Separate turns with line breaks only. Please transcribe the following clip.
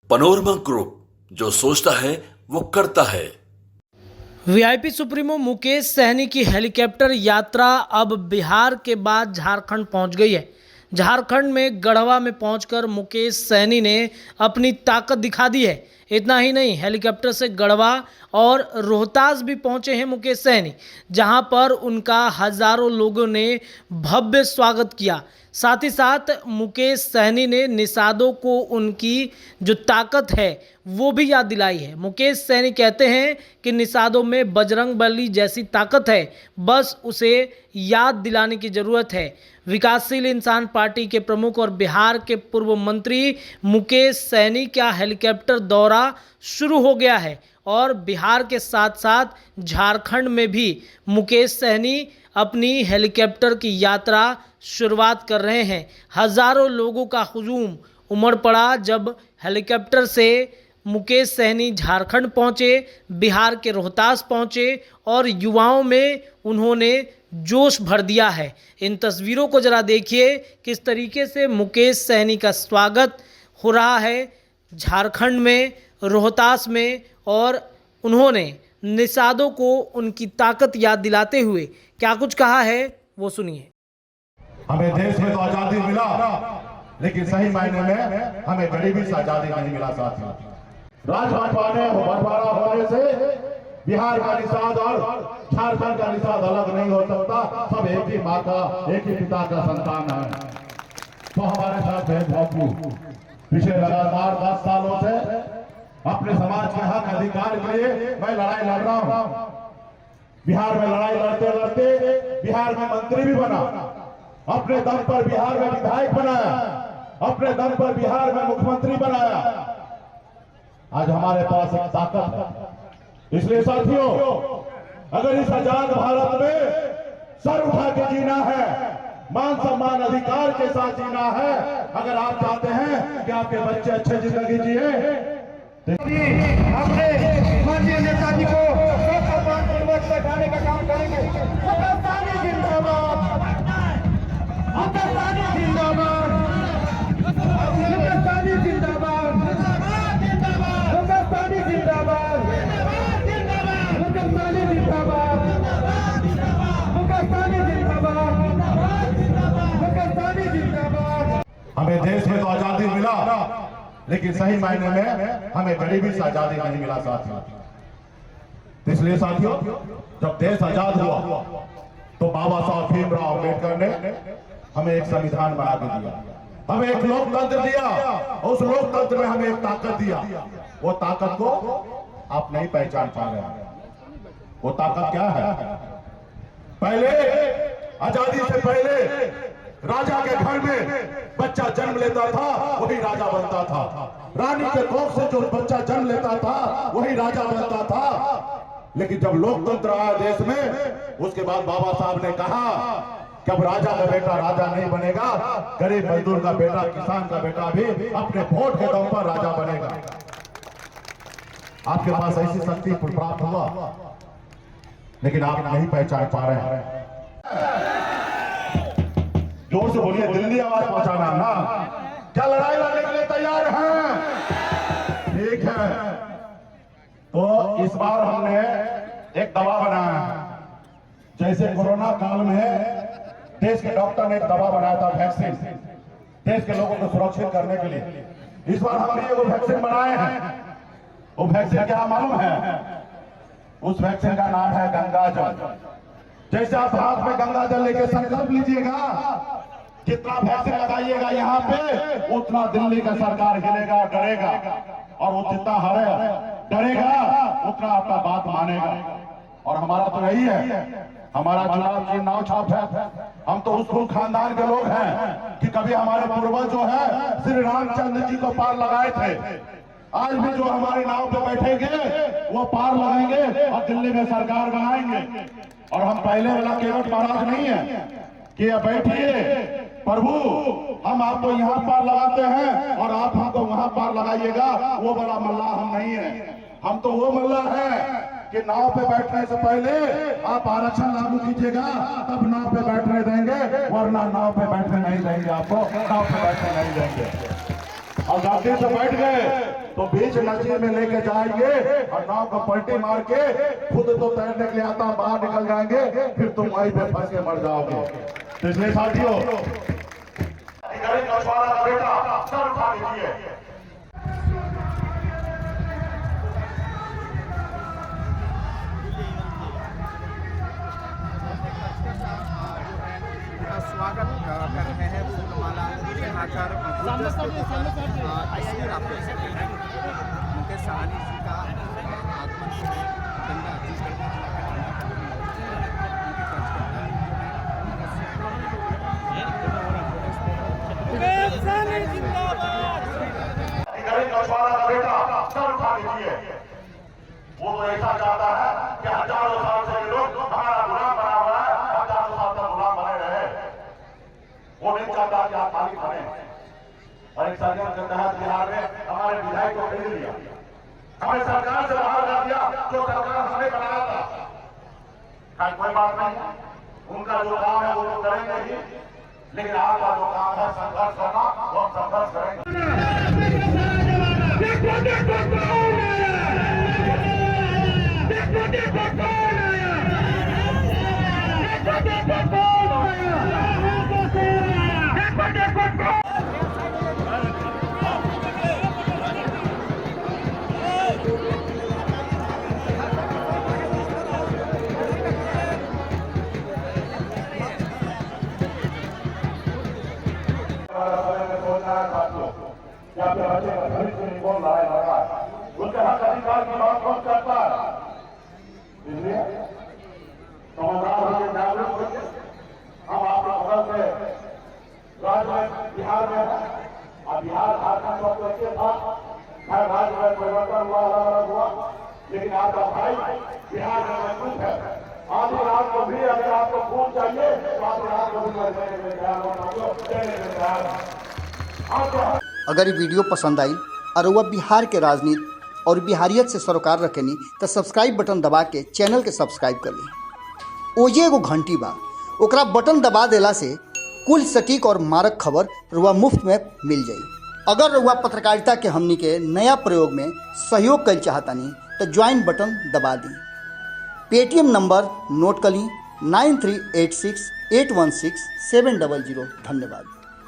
Panorama group, जो सोचता है वो करता है।
वीआईपी सुप्रीमो मुकेश सहनी की हेलीकॉप्टर यात्रा अब बिहार के बाद झारखंड पहुंच गई है। झारखंड में गढ़वा में पहुंचकर मुकेश सहनी ने अपनी ताकत दिखा दी है। इतना ही नहीं, हेलीकॉप्टर से गढ़वा और रोहतास भी पहुंचे हैं मुकेश सहनी, जहां पर उनका हजारों लोगों ने भव्य स्वागत किया। साथ ही साथ मुकेश सहनी ने निषादों को उनकी जो ताकत है वो भी याद दिलाई है। मुकेश सहनी कहते हैं कि निषादों में बजरंगबली जैसी ताकत है, बस उसे याद दिलाने की ज़रूरत है। विकासशील इंसान पार्टी के प्रमुख और बिहार के पूर्व मंत्री मुकेश सहनी का हेलीकॉप्टर दौरा शुरू हो गया है और बिहार के साथ साथ झारखंड में भी मुकेश सहनी अपनी हेलीकॉप्टर की यात्रा शुरुआत कर रहे हैं। हजारों लोगों का हुजूम उमड़ पड़ा जब हेलीकॉप्टर से मुकेश सहनी झारखंड पहुंचे, बिहार के रोहतास पहुंचे और युवाओं में उन्होंने जोश भर दिया है। इन तस्वीरों को जरा देखिए, किस तरीके से मुकेश सहनी का स्वागत हो रहा है झारखंड में, रोहतास में, और उन्होंने निषादों को उनकी ताकत याद दिलाते हुए क्या कुछ कहा है वो सुनिए।
हमें देश में तो आजादी मिला, लेकिन सही मायने में हमें गरीबी से आजादी नहीं मिला। साथियों, राजभाषा बंटवारा होने से बिहार का निषाद और झारखंड का निषाद अलग नहीं हो सकता। सब एक ही माँ का, एक ही पिता का संतान है। तो हमारे साथ भेदभाव पिछले लगातार 10 सालों से अपने समाज के हक अधिकार के लिए मैं लड़ाई लड़ रहा हूँ। बिहार में लड़ाई लड़ते लड़ते बिहार में मंत्री भी बना, अपने दम पर बिहार में विधायक बनाया, अपने दम पर बिहार में मुख्यमंत्री बनाया। आज हमारे पास एक ताकत है। इसलिए साथियों, अगर इस आजाद भारत में सर उठा के जीना है, मान सम्मान अधिकार के साथ जीना है, अगर आप चाहते हैं कि आपके बच्चे अच्छे जिंदगी जिए,
अपने माननीय नेताजी को सम्मानपूर्वक बैठाने का काम करेंगे। हिंदुस्तानी जिंदाबाद, हिंदुस्तानी जिंदाबाद, हिंदुस्तानी जिंदाबाद, हिंदुस्तानी जिंदाबाद, हिंदुस्तानी जिंदाबाद, हिंदुस्तानी जिंदाबाद, हिंदुस्तानी जिंदाबाद।
हमें देश में तो आजादी मिला, लेकिन सही मायने में हमें गरीबी से आजादी नहीं मिला। साथियों, इसलिए साथियों, जब देश आजाद हुआ तो बाबा साहब भीमराव अम्बेडकर ने हमें एक संविधान बना के दिया, हमें एक लोकतंत्र दिया। उस लोकतंत्र में हमें एक ताकत दिया। वो ताकत को आप नहीं पहचान पा रहे हैं। वो ताकत क्या है? पहले, आजादी से पहले राजा के घर में बच्चा जन्म लेता था, वही राजा बनता था। रानी के कोख से जो बच्चा जन्म लेता था, वही राजा बनता था। लेकिन जब लोकतंत्र आया देश में, उसके बाद बाबा साहब ने कहा कि अब राजा का बेटा राजा नहीं बनेगा, गरीब मजदूर का बेटा, किसान का बेटा भी अपने वोट के दम पर राजा बनेगा। आपके पास ऐसी शक्ति प्राप्त हुआ, लेकिन आप नहीं पहचान पा रहे हैं। जोर से बोलिए, दिल्ली आवाज पहुंचाना ना। क्या लड़ाई लड़ने के लिए तैयार हैं? ठीक है, तो इस बार हमने एक दवा बनाया है। जैसे कोरोना काल में देश के डॉक्टर ने एक दवा बनाया था, वैक्सीन, देश के लोगों को सुरक्षित करने के लिए। इस बार हमने एक वैक्सीन बनाए हैं। वो वैक्सीन क्या मालूम है? उस वैक्सीन का नाम है गंगा जल। जैसे आप हाथ में गंगा जल लेके संकल्प लीजिएगा, जितना वैक्सीन लगाइएगा यहाँ पे, उतना दिल्ली का सरकार हिलेगा, डरेगा, और वो जितना डरेगा उतना आपका बात मानेगा। और हमारा तो यही है, हमारा चुनाव की नाव छाप है। हम तो उस कुल खानदान के लोग हैं कि कभी हमारे पूर्वज जो है श्री रामचंद्र जी को पार लगाए थे। आज भी जो हमारे नाव पे बैठेंगे वो पार लगाएंगे और दिल्ली में सरकार बनाएंगे। और हम पहले वाला केवट महाराज नहीं है कि बैठिए प्रभु, हम आपको यहाँ पार लगाते हैं और आप हमको वहां पार लगाइएगा। वो बड़ा मल्लाह हम नहीं है। हम तो वो मल्लाह है कि नाव पे बैठने से पहले आप आरक्षण लागू कीजिएगा, तब नाव पे बैठने देंगे, वरना नाव पे बैठने नहीं देंगे। आपको नाव पे बैठने नहीं देंगे। और गलती से बैठ गए तो बीच नदी में लेके जाएंगे और नाव को पलटी मार के खुद तो तैरने के लिए आता बाहर निकल जाएंगे, फिर तुम वहीं पे फंस के मर जाओगे। तो इसलिए साथियों, गरीब मछुआरा का बेटा सर उठा लीजिए।
स्वागत कर रहे हैं फूलमाला चढ़ाकर इसमें आप देख सकते हैं मुकेश सहनी जी का आगमन गंगा
मछुआरा का बेटा सर उठा लीजिए। वो तो ऐसा चाहता है कि हजारों साल से ये लोग हमारा गुलाम बना हुआ है, हजारों साल तक गुलाम बने रहे। वो नहीं चाहता कि आप मालिक बने। और एक षड्यंत्र के तहत बिहार में हमारे विधायक को खरीद लिया, हमें सरकार से बाहर कर दिया, जो सरकार हमने बनाया था। कोई बात नहीं, उनका जो काम है वो तो करेंगे ही, लेकिन आपका जो काम है संघर्ष करना, वो हम संघर्ष करेंगे। या फिर बच्चे का भविष्य नहीं बोल रहा है सरकार, उसके हक अधिकार की बात कौन करता है? इसलिए समझदार होकर जागरूक होकर हम आपके बगल में राज्य में बिहार में है, और बिहार झारखंड सब कैसे था, हर राज्य में परिवर्तन हुआ, अलग अलग हुआ, लेकिन आपका भाई बिहार में मजबूत है। आधी रात को भी अगर आपको खून चाहिए तो आधी रात को भी देने में तैयार है।
अगर ये वीडियो पसंद आई और वह बिहार के राजनीति और बिहारियत से सरोकार रखेनी तो सब्सक्राइब बटन दबा के चैनल के सब्सक्राइब कर ली। ओजे एगो घंटी बा, ओकरा बटन दबा देला से कुल सटीक और मारक खबर रुआ मुफ्त में मिल जाई। अगर रुआ पत्रकारिता के हमनी के नया प्रयोग में सहयोग कर चाहतानी तो ज्वाइन बटन दबा दी। पेटीएम नंबर नोट कर ली 9386816700। धन्यवाद।